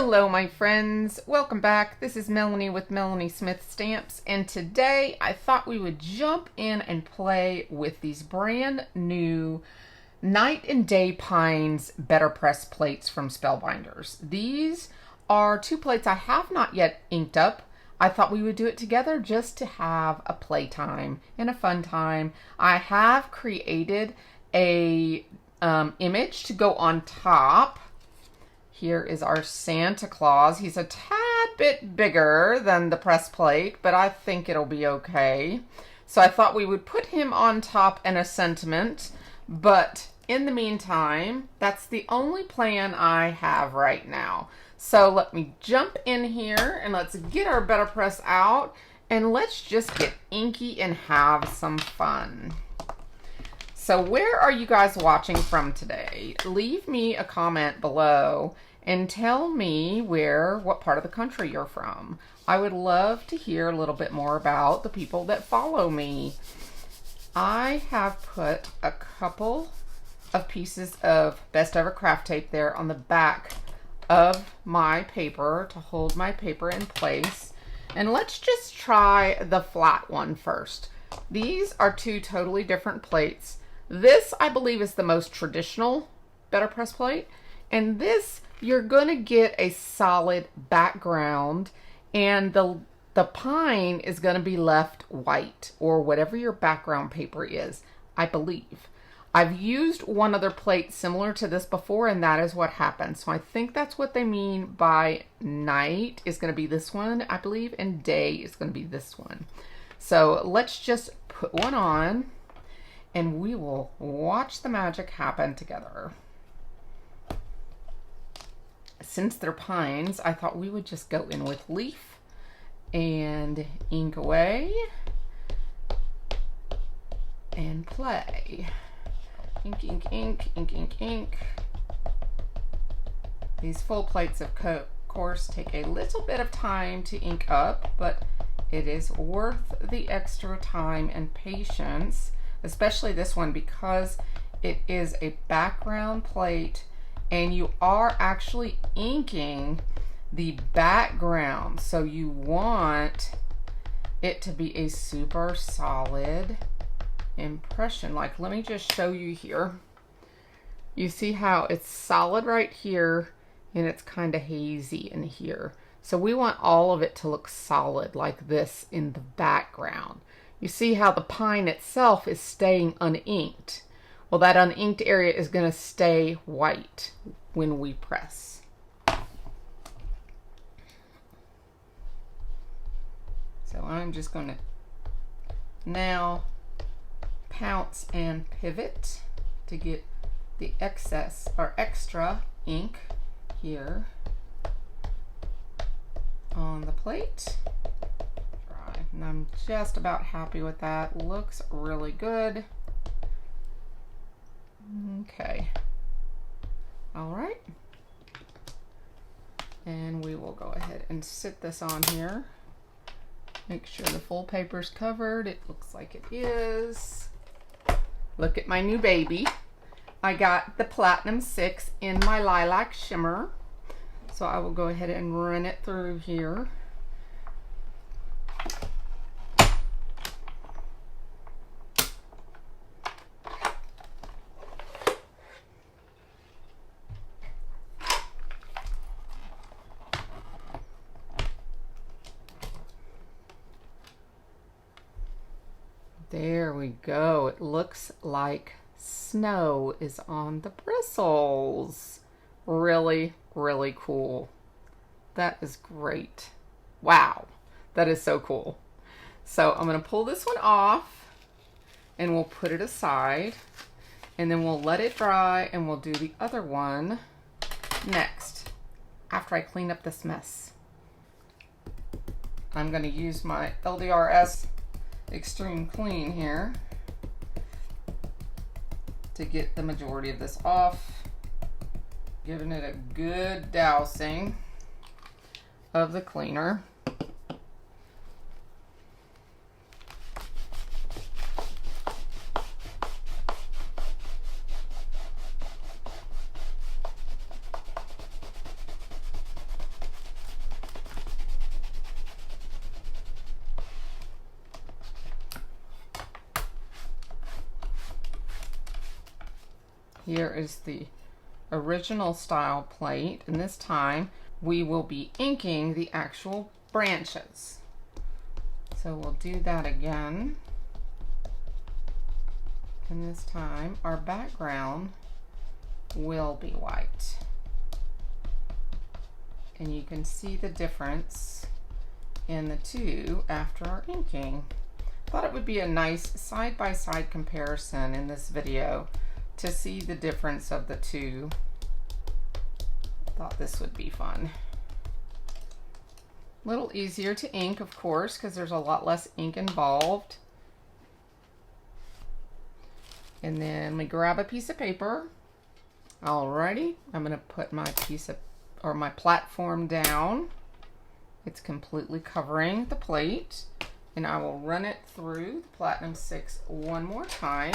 Hello my friends, welcome back. This is Melanie with melaniesmithstamps, and today I thought we would jump in and play with these brand new Night and Day Pines BetterPress plates from Spellbinders. These are two plates I have not yet inked up. I thought we would do it together just to have a playtime and a fun time. I have created a image to go on top. Here is our Santa Claus. He's a tad bit bigger than the press plate, but I think it'll be okay. So I thought we would put him on top and a sentiment, but in the meantime, that's the only plan I have right now. So let me jump in here and let's get our BetterPress out and let's just get inky and have some fun. So where are you guys watching from today? Leave me a comment below and tell me what part of the country you're from. I would love to hear a little bit more about the people that follow me. I have put a couple of pieces of best ever craft tape there on the back of my paper to hold my paper in place. And let's just try the flat one first. These are two totally different plates. This, I believe, is the most traditional BetterPress plate. And this, you're going to get a solid background. And the pine is going to be left white or whatever your background paper is, I believe. I've used one other plate similar to this before, and that is what happens. So I think that's what they mean by night is going to be this one, I believe, and day is going to be this one. So let's just put one on. And we will watch the magic happen together. Since they're pines, I thought we would just go in with leaf and ink away and play. Ink, ink, ink, ink, ink, ink. These full plates of course take a little bit of time to ink up, but it is worth the extra time and patience. Especially this one because it is a background plate and you are actually inking the background. So you want it to be a super solid impression. Like, let me just show you here. You see how it's solid right here and it's kind of hazy in here. So we want all of it to look solid like this in the background. You see how the pine itself is staying uninked. Well, that uninked area is going to stay white when we press. So I'm just going to now pounce and pivot to get the excess or extra ink here on the plate. And I'm just about happy with that. Looks really good. Okay. All right. And we will go ahead and sit this on here. Make sure the full paper's covered. It looks like it is. Look at my new baby. I got the Platinum 6 in my lilac shimmer. So I will go ahead and run it through here. There we go. It looks like snow is on the bristles. Really, really cool. That is great. Wow. That is so cool. So I'm going to pull this one off and we'll put it aside and then we'll let it dry and we'll do the other one next after I clean up this mess. I'm going to use my LDRS Extreme Clean here to get the majority of this off, giving it a good dousing of the cleaner. Here is the original style plate, and this time we will be inking the actual branches. So we'll do that again. And this time our background will be white. And you can see the difference in the two after our inking. Thought it would be a nice side-by-side comparison in this video to see the difference of the two. Thought this would be fun. A little easier to ink, of course, because there's a lot less ink involved. And then we grab a piece of paper. Alrighty, I'm going to put my my platform down. It's completely covering the plate, and I will run it through the Platinum 6 one more time.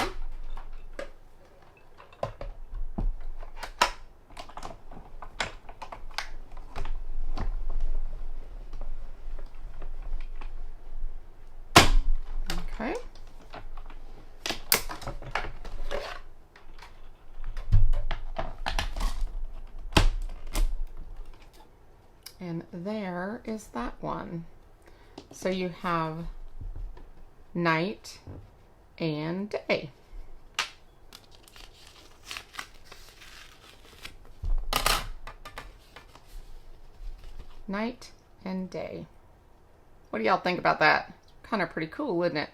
Okay. And there is that one. So you have night and day. Night and day. What do y'all think about that? Kind of pretty cool, isn't it?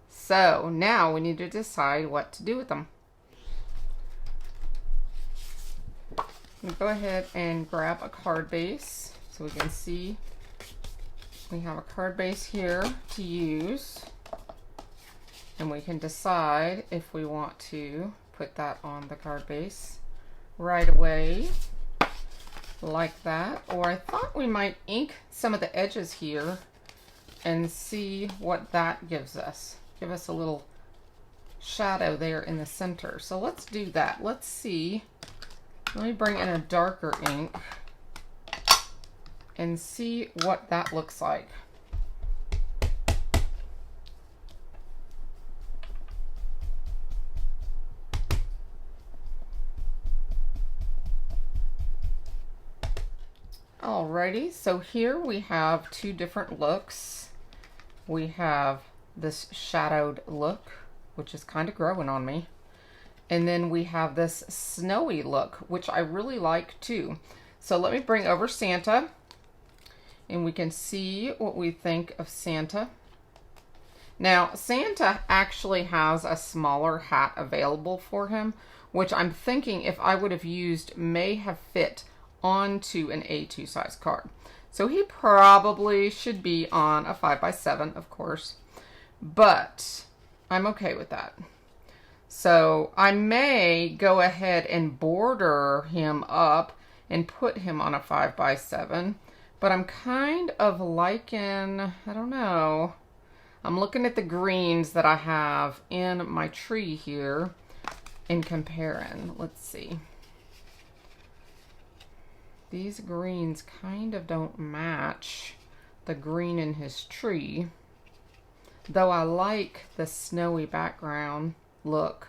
So now we need to decide what to do with them. I'm gonna go ahead and grab a card base so we can see we have a card base here to use, and we can decide if we want to put that on the card base right away like that, or I thought we might ink some of the edges here and see what that gives us. Give us a little shadow there in the center. So let's do that. Let's see. Let me bring in a darker ink and see what that looks like. Alrighty, so here we have two different looks. We have this shadowed look, which is kind of growing on me. And then we have this snowy look, which I really like too. So let me bring over Santa, and we can see what we think of Santa. Now, Santa actually has a smaller hat available for him, which I'm thinking if I would have used may have fit onto an A2 size card. So he probably should be on a 5x7, of course, but I'm okay with that. So I may go ahead and border him up and put him on a 5x7, but I'm kind of liking, I don't know, I'm looking at the greens that I have in my tree here and comparing. Let's see. These greens kind of don't match the green in his tree, though I like the snowy background look.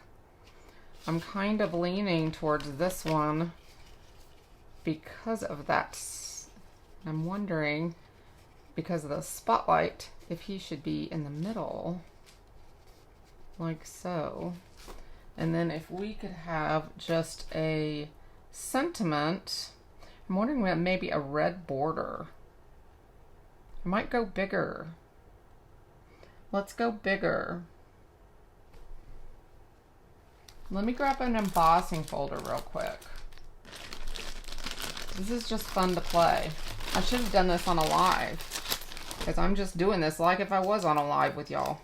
I'm kind of leaning towards this one because of that. I'm wondering, because of the spotlight, if he should be in the middle, like so. And then if we could have just a sentiment, I'm wondering maybe a red border. I might go bigger. Let's go bigger. Let me grab an embossing folder real quick. This is just fun to play. I should have done this on a live, because I'm just doing this like if I was on a live with y'all.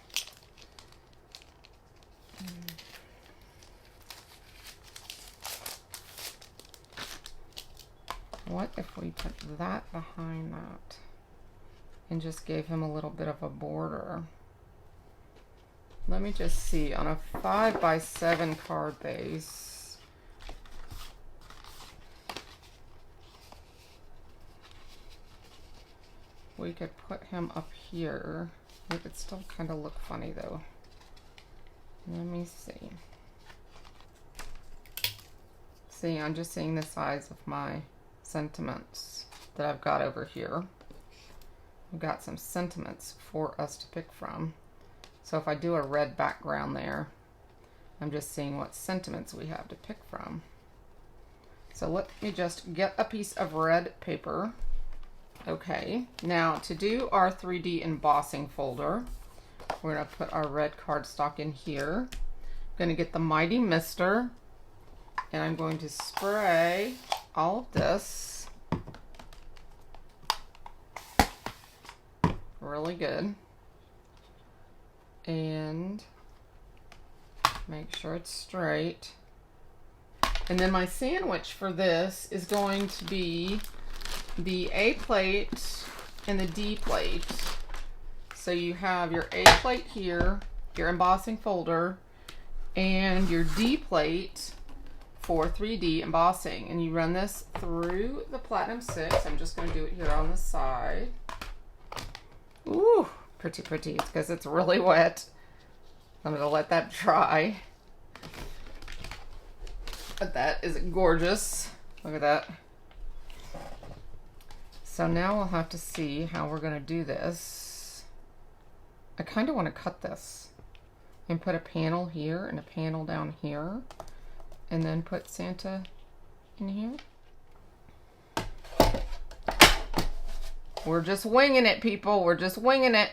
What if we put that behind that and just gave him a little bit of a border? Let me just see, on a 5x7 card base, we could put him up here. It would still kind of look funny though. Let me see. See, I'm just seeing the size of my sentiments that I've got over here. I've got some sentiments for us to pick from. So if I do a red background there, I'm just seeing what sentiments we have to pick from. So let me just get a piece of red paper. Okay, now to do our 3D embossing folder, we're going to put our red cardstock in here. I'm going to get the Mighty Mister, and I'm going to spray all of this really good. And make sure it's straight. And then my sandwich for this is going to be the A plate and the D plate. So you have your A plate here, your embossing folder, and your D plate for 3D embossing. And you run this through the Platinum 6. I'm just going to do it here on the side. Ooh, pretty, pretty, because it's really wet. I'm going to let that dry. But that is gorgeous. Look at that. So now we'll have to see how we're going to do this. I kind of want to cut this and put a panel here and a panel down here, and then put Santa in here. We're just winging it, people. We're just winging it.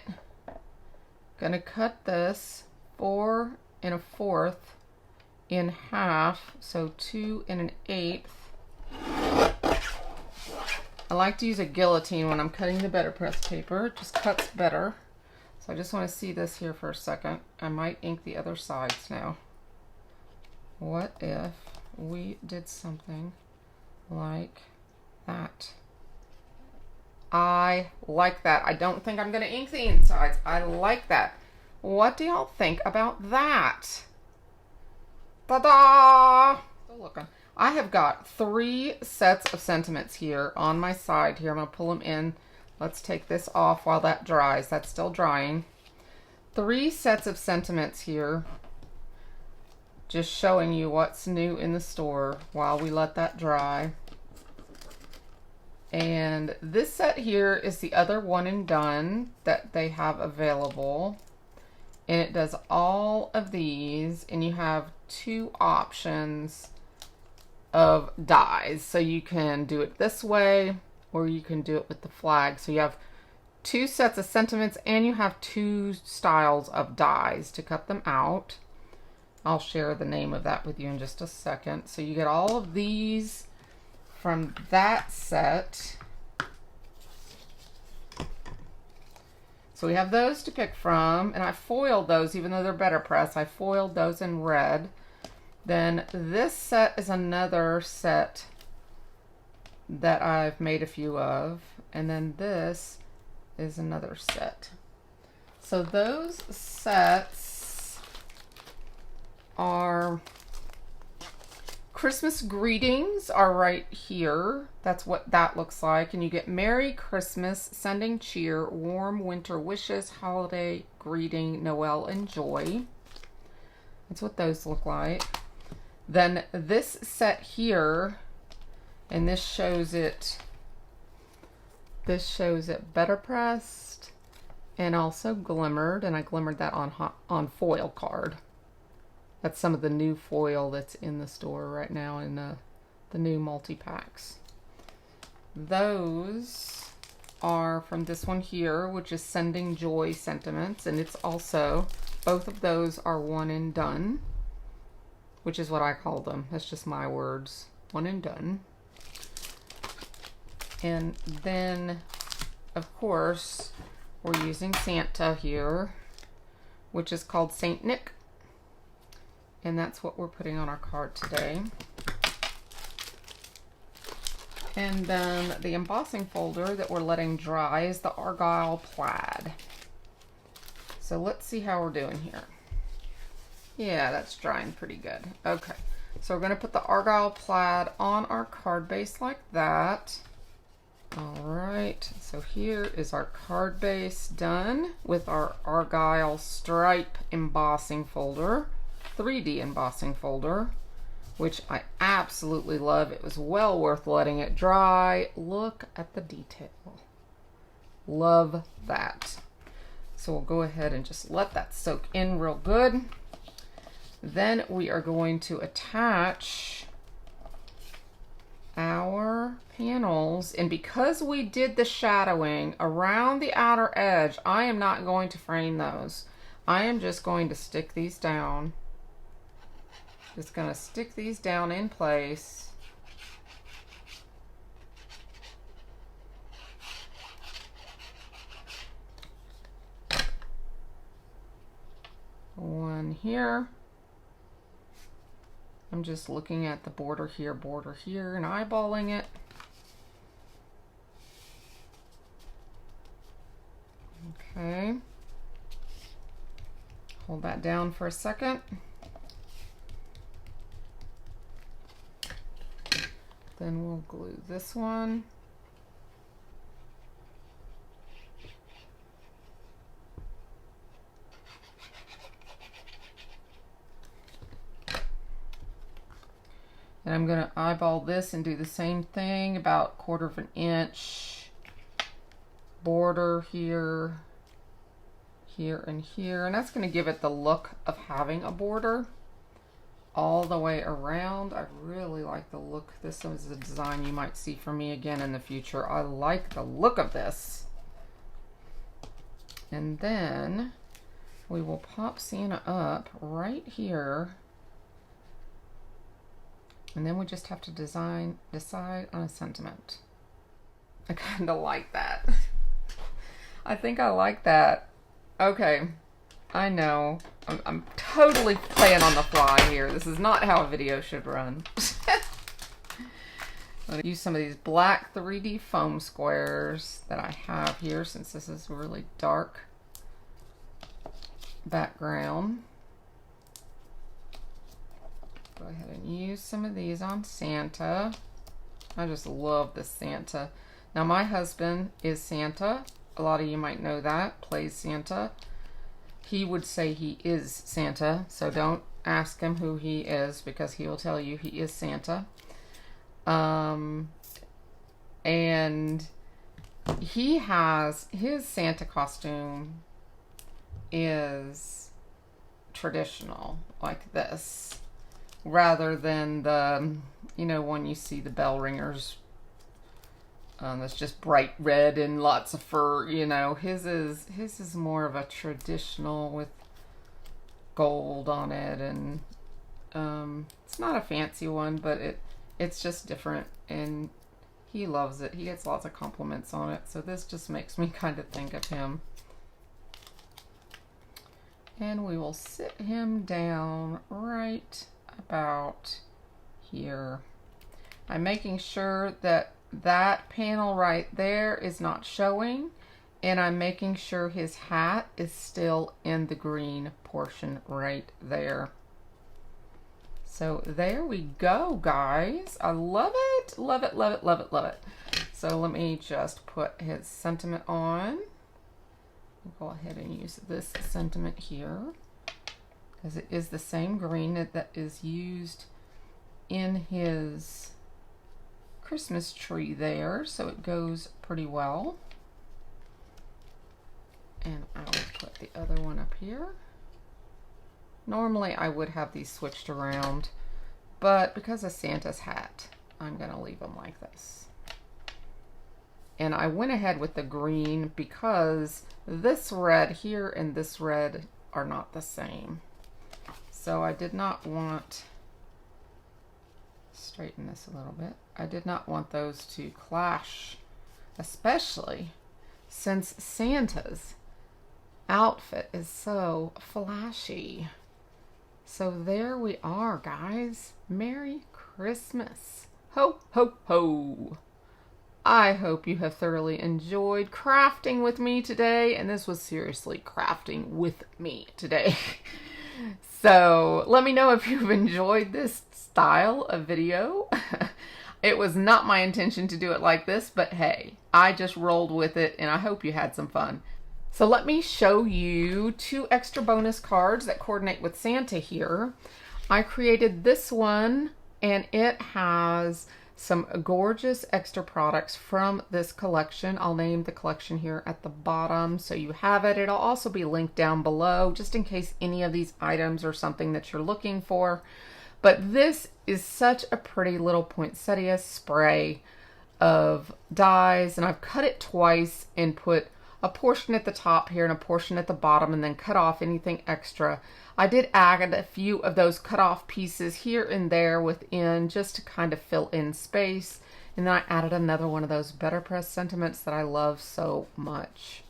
Gonna cut this 4 1/4 in half, so 2 1/8. I like to use a guillotine when I'm cutting the BetterPress paper. It just cuts better. So I just want to see this here for a second. I might ink the other sides now. What if we did something like that? I like that. I don't think I'm going to ink the insides. I like that. What do y'all think about that? Ta-da! Still looking. I have got 3 sets of sentiments here on my side here. I'm going to pull them in. Let's take this off while that dries. That's still drying. 3 sets of sentiments here. Just showing you what's new in the store while we let that dry. And this set here is the other one and done that they have available. And it does all of these, and you have 2 options of dies. So you can do it this way, or you can do it with the flag. So you have 2 sets of sentiments, and you have 2 styles of dies to cut them out. I'll share the name of that with you in just a second. So you get all of these from that set. So we have those to pick from, and I foiled those, even though they're BetterPress. I foiled those in red. Then this set is another set that I've made a few of, and then this is another set. So those sets are Christmas greetings are right here. That's what that looks like. And you get Merry Christmas, sending cheer, warm winter wishes, holiday greeting, Noel and joy. That's what those look like. Then this set here, and this shows it BetterPressed and also glimmered, and I glimmered that on foil card. That's some of the new foil that's in the store right now in the new multi-packs. Those are from this one here, which is Sending Joy Sentiments, and it's also, both of those are one and done, which is what I call them. That's just my words. One and done. And then, of course, we're using Santa here, which is called Saint Nick. And that's what we're putting on our card today. And then the embossing folder that we're letting dry is the Argyle Plaid. So let's see how we're doing here. Yeah, that's drying pretty good. Okay, so we're going to put the Argyle Plaid on our card base like that. All right, so here is our card base done with our Argyle Stripe embossing folder. 3D embossing folder. which I absolutely love. It was well worth letting it dry. Look at the detail. Love that. So we'll go ahead and just let that soak in real good. Then we are going to attach our panels, and because we did the shadowing around the outer edge, I am not going to frame those. I am just going to stick these down. Just going to stick these down in place. One here. I'm just looking at the border here, and eyeballing it. Okay. Hold that down for a second. Then we'll glue this one. And I'm going to eyeball this and do the same thing, about 1/4 of an inch border here, here, and here. And that's going to give it the look of having a border all the way around. I really like the look. This is a design you might see from me again in the future. I like the look of this. And then we will pop Santa up right here. And then we just have to decide on a sentiment. I kind of like that. I think I like that. Okay, I know. I'm totally playing on the fly here. This is not how a video should run. I'm going to use some of these black 3D foam squares that I have here, since this is a really dark background. Go ahead and use some of these on Santa. I just love this Santa. Now my husband is Santa. A lot of you might know that, plays Santa. He would say he is Santa, so don't ask him who he is, because he will tell you he is Santa. And he has, his Santa costume is traditional, like this, rather than the, you know, one you see the bell ringers. That's just bright red and lots of fur, you know. His is more of a traditional with gold on it, and it's not a fancy one, but it's just different, and he loves it. He gets lots of compliments on it, so this just makes me kind of think of him. And we will sit him down right about here. I'm making sure that that panel right there is not showing, and I'm making sure his hat is still in the green portion right there. So there we go, guys. I love it, love it, love it, love it, love it. So let me just put his sentiment on. I'll go ahead and use this sentiment here, because it is the same green that is used in his Christmas tree there, so it goes pretty well. And I will put the other one up here. Normally I would have these switched around, but because of Santa's hat, I'm going to leave them like this. And I went ahead with the green because this red here and this red are not the same. So I did not want, straighten this a little bit. I did not want those to clash, especially since Santa's outfit is so flashy. So there we are, guys. Merry Christmas. Ho, ho, ho. I hope you have thoroughly enjoyed crafting with me today, and this was seriously crafting with me today. So let me know if you've enjoyed this style of video. It was not my intention to do it like this, but hey, I just rolled with it, and I hope you had some fun. So let me show you 2 extra bonus cards that coordinate with Santa here. I created this one and it has some gorgeous extra products from this collection. I'll name the collection here at the bottom so you have it. It'll also be linked down below just in case any of these items are something that you're looking for. But this is such a pretty little poinsettia spray of dies, and I've cut it twice and put a portion at the top here and a portion at the bottom, and then cut off anything extra. I did add a few of those cut off pieces here and there within just to kind of fill in space, and then I added another one of those BetterPress sentiments that I love so much.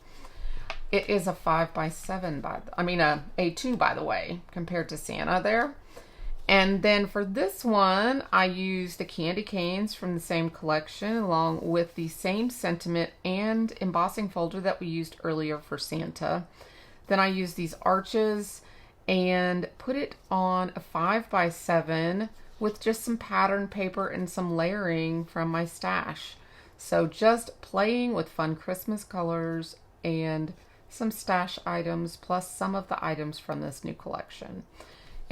It is a 5x7 A2 by the way, compared to Santa there. And then for this one, I used the candy canes from the same collection along with the same sentiment and embossing folder that we used earlier for Santa. Then I used these arches and put it on a 5x7 with just some pattern paper and some layering from my stash. So just playing with fun Christmas colors and some stash items plus some of the items from this new collection.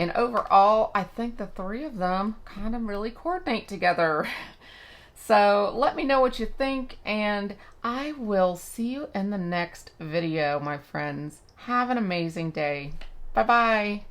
And overall, I think the three of them kind of really coordinate together. So let me know what you think, and I will see you in the next video, my friends. Have an amazing day. Bye-bye.